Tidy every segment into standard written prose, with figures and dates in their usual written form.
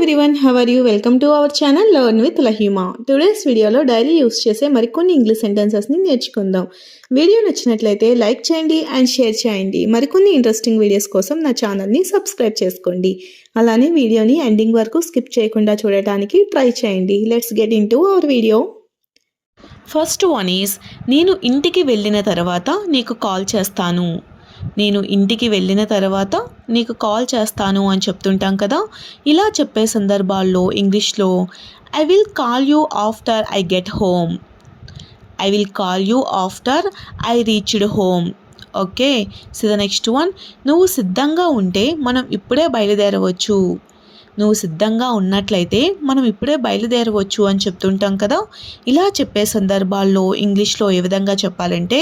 everyone, how are you? Welcome to our channel Learn with Lahima. Today's వీడియోలో daily use చేసే మరికొన్ని English సెంటెన్సెస్ని నేర్చుకుందాం. Video నచ్చినట్లయితే like చేయండి అండ్ షేర్ చేయండి. మరికొన్ని ఇంట్రెస్టింగ్ వీడియోస్ కోసం నా ఛానల్ని సబ్స్క్రైబ్ చేసుకోండి. అలానే వీడియోని ఎండింగ్ వరకు స్కిప్ చేయకుండా చూడటానికి ట్రై చేయండి. Let's get into hour video. First one is నేను ఇంటికి వెళ్ళిన తర్వాత నీకు కాల్ చేస్తాను. నేను ఇంటికి వెళ్ళిన తర్వాత నీకు కాల్ చేస్తాను అని చెప్తుంటాం కదా. ఇలా చెప్పే సందర్భాల్లో ఇంగ్లీష్లో I will call you after I get home, I will call you after I reached home. Okay, so the next one, నువ్వు సిద్ధంగా ఉంటే మనం ఇప్పుడే బయలుదేరవచ్చు. నువ్వు సిద్ధంగా ఉన్నట్లయితే మనం ఇప్పుడే బయలుదేరవచ్చు అని చెప్తుంటాం కదా. ఇలా చెప్పే సందర్భాల్లో ఇంగ్లీష్లో ఏ విధంగా చెప్పాలంటే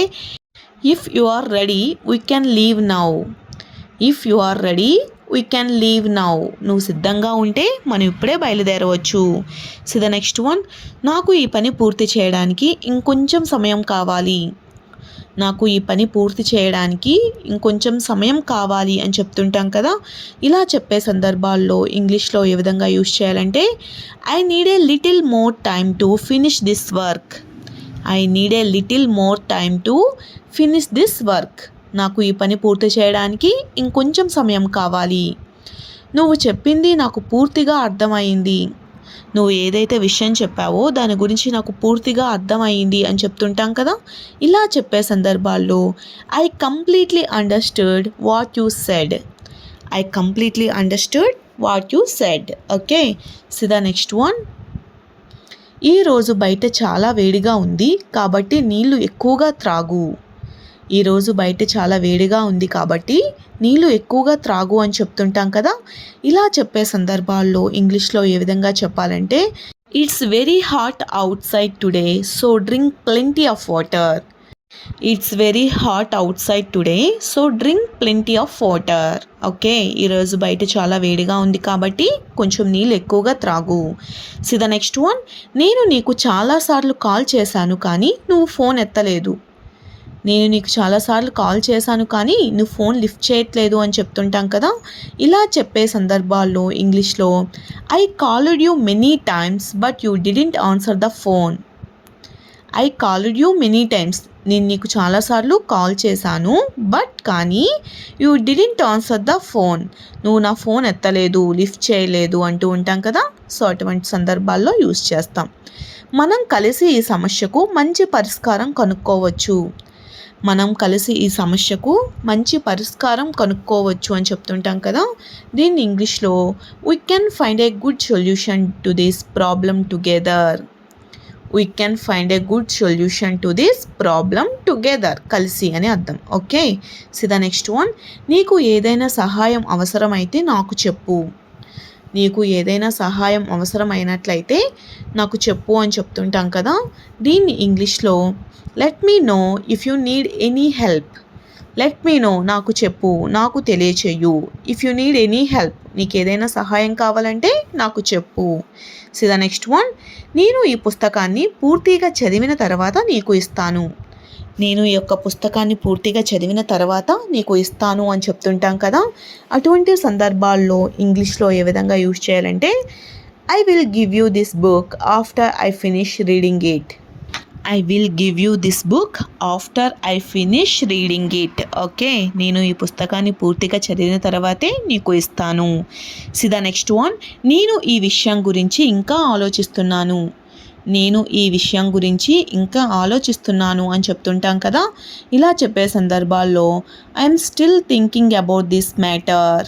if you are ready we can leave now, if you are ready we can leave now. నువ్వు సిద్ధంగా ఉంటే మనం ఇప్పుడే బయలుదేరవచ్చు. సో ద నెక్స్ట్ వన్, నాకు ఈ పని పూర్తి చేయడానికి ఇంకొంచెం సమయం కావాలి, నాకు ఈ పని పూర్తి చేయడానికి ఇంకొంచెం సమయం కావాలి అని చెప్తుంటాం కదా. ఇలా చెప్పే సందర్భాల్లో ఇంగ్లీష్లో ఏ విధంగా యూస్ చేయాలంటే I need a little more time to finish this work, I need a little more time to finish this work. నాకు ఈ పని పూర్తి చేయడానికి ఇంకొంచెం సమయం కావాలి. నువ్వు చెప్పింది నాకు పూర్తిగా అర్థమైంది, నువ్వు ఏదైతే విషయం చెప్పావో దాని గురించి నాకు పూర్తిగా అర్థమైంది అని చెప్తుంటాం కదా. ఇలా చెప్పే సందర్భాల్లో I completely understood what you said, I completely understood what you said. Okay, so the next one, ఈరోజు బయట చాలా వేడిగా ఉంది కాబట్టి నీళ్లు ఎక్కువగా త్రాగు, ఈరోజు బయట చాలా వేడిగా ఉంది కాబట్టి నీళ్లు ఎక్కువగా త్రాగు అని చెప్తుంటాం కదా. ఇలా చెప్పే సందర్భాల్లో ఇంగ్లీష్లో ఏ విధంగా చెప్పాలంటే it's very hot out side today so drink plenty of water, it's very hot out side today so drink plenty of water. Okay, ఈరోజు బయట చాలా వేడిగా ఉంది కాబట్టి కొంచెం నీళ్ళు ఎక్కువగా త్రాగు. సో ద నెక్స్ట్ వన్, నేను నీకు చాలాసార్లు కాల్ చేశాను కానీ నువ్వు ఫోన్ ఎత్తలేదు, నేను నీకు చాలాసార్లు కాల్ చేశాను కానీ నువ్వు ఫోన్ లిఫ్ట్ చేయట్లేదు అని చెప్తుంటాం కదా. ఇలా చెప్పే సందర్భాల్లో ఇంగ్లీష్లో I called you many times but you didn't answer the phone, I called you many times, నేను నీకు చాలాసార్లు కాల్ చేశాను బట్ కానీ you didn't answer the phone, నువ్వు నా ఫోన్ ఎత్తలేదు, లిఫ్ట్ చేయలేదు అంటూ ఉంటాం కదా. సో అటువంటి సందర్భాల్లో యూస్ చేస్తాం. మనం కలిసి ఈ సమస్యకు మంచి పరిష్కారం కనుక్కోవచ్చు, మనం కలిసి ఈ సమస్యకు మంచి పరిష్కారం కనుక్కోవచ్చు అని చెప్తుంటాం కదా. దీన్ని ఇంగ్లీష్లో we can find a good solution to this problem together, we can find a good solution to this problem together, కలిసి అని అర్థం. Okay, so the next one, నీకు ఏదైనా సహాయం అవసరమైతే నాకు చెప్పు, నీకు ఏదైనా సహాయం అవసరమైనట్లయితే నాకు చెప్పు అని చెప్తుంటాం కదా. దీన్ని ఇంగ్లీష్లో let me know if you need any help, let me know నాకు చెప్పు, నాకు తెలియచేయు, if you need any help, నీకు ఏదైనా సహాయం కావాలంటే నాకు చెప్పు. సో ద నెక్స్ట్ వన్, నేను ఈ పుస్తకాన్ని పూర్తిగా చదివిన తర్వాత నీకు ఇస్తాను, నేను ఈ యొక్క పుస్తకాన్ని పూర్తిగా చదివిన తర్వాత నీకు ఇస్తాను అని చెప్తుంటాం కదా. అటువంటి సందర్భాల్లో ఇంగ్లీష్లో ఏ విధంగా యూజ్ చేయాలంటే I will give you this book after I finish reading it, I will give you this book after I finish reading it. Okay, నేను ఈ పుస్తకాన్ని పూర్తిగా చదివిన తర్వాతే నీకు ఇస్తాను. సో ద నెక్స్ట్ వన్, నేను ఈ విషయం గురించి ఇంకా ఆలోచిస్తున్నాను, నేను ఈ విషయం గురించి ఇంకా ఆలోచిస్తున్నాను అని చెప్తుంటాం కదా. ఇలా చెప్పే సందర్భాల్లో I'm still thinking about this matter,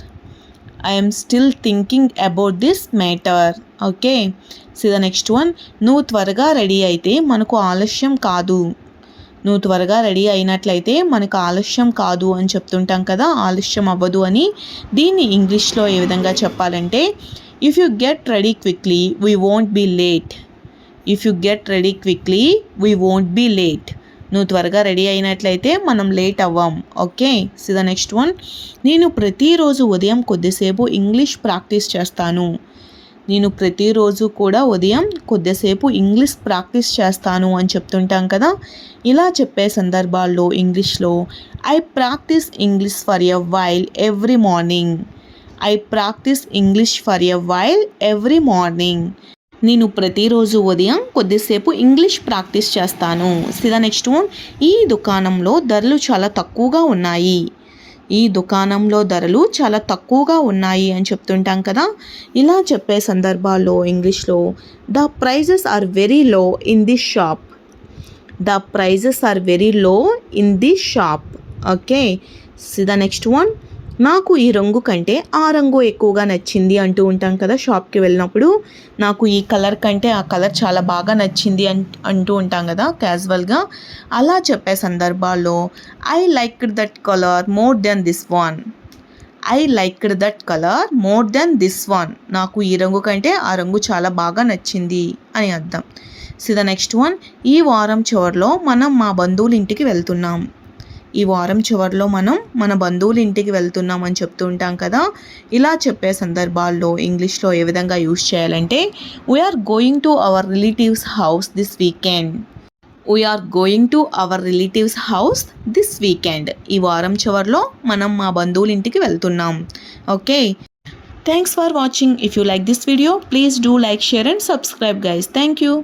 I'm still thinking about this matter. Okay, so the next one, నువ్వు త్వరగా రెడీ అయితే మనకు ఆలస్యం కాదు, నువ్వు త్వరగా రెడీ అయినట్లయితే మనకు ఆలస్యం కాదు అని చెప్తుంటాం కదా, ఆలస్యం అవ్వదు అని. దీన్ని ఇంగ్లీష్లో ఏ విధంగా చెప్పాలంటే if you get ready quickly we won't be late, if you get ready quickly we won't be late, నువ్వు త్వరగా రెడీ అయినట్లయితే మనం లేట్ అవ్వం. Okay, so the next one, నేను ప్రతిరోజు ఉదయం కొద్దిసేపు ఇంగ్లీష్ ప్రాక్టీస్ చేస్తాను, నేను ప్రతిరోజు కూడా ఉదయం కొద్దిసేపు ఇంగ్లీష్ ప్రాక్టీస్ చేస్తాను అని చెప్తుంటాం కదా. ఇలా చెప్పే సందర్భాల్లో ఇంగ్లీష్లో I practice English for a while every morning, I practice English for a while every morning. నేను ప్రతిరోజు ఉదయం కొద్దిసేపు ఇంగ్లీష్ ప్రాక్టీస్ చేస్తాను. C the next one. ఈ దుకాణంలో ధరలు చాలా తక్కువగా ఉన్నాయి. ఈ దుకాణంలో ధరలు చాలా తక్కువగా ఉన్నాయి అని చెప్తుంటాం కదా. ఇలా చెప్పే సందర్భాల్లో ఇంగ్లీష్లో the prices are very low in this shop. The prices are very low in this shop. Okay. See the next one. నాకు ఈ రంగు కంటే ఆ రంగు ఎక్కువగా నచ్చింది అంటూ ఉంటాం కదా షాప్కి వెళ్ళినప్పుడు. నాకు ఈ కలర్ కంటే ఆ కలర్ చాలా బాగా నచ్చింది అంటూ ఉంటాం కదా క్యాజువల్గా. అలా చెప్పే సందర్భాల్లో I liked that colour more than this one. I liked that colour more than this one. నాకు ఈ రంగు కంటే ఆ రంగు చాలా బాగా నచ్చింది అని అర్థం. C the next one. ఈ వారం చివరిలో మనం మా బంధువుల ఇంటికి వెళ్తున్నాం. ఈ వారం చివరిలో మనం మన బంధువుల ఇంటికి వెళ్తున్నాం అని చెప్తూ ఉంటాం కదా. ఇలా చెప్పే సందర్భాల్లో ఇంగ్లీష్లో ఏ విధంగా యూస్ చేయాలంటే we're going to our relatives house this weekend. We're going to our relatives house this weekend. ఈ వారం చివరిలో మనం మా బంధువుల ఇంటికి వెళ్తున్నాం. Okay. Thanks for watching. If you like this video please do like, share and subscribe guys. Thank you.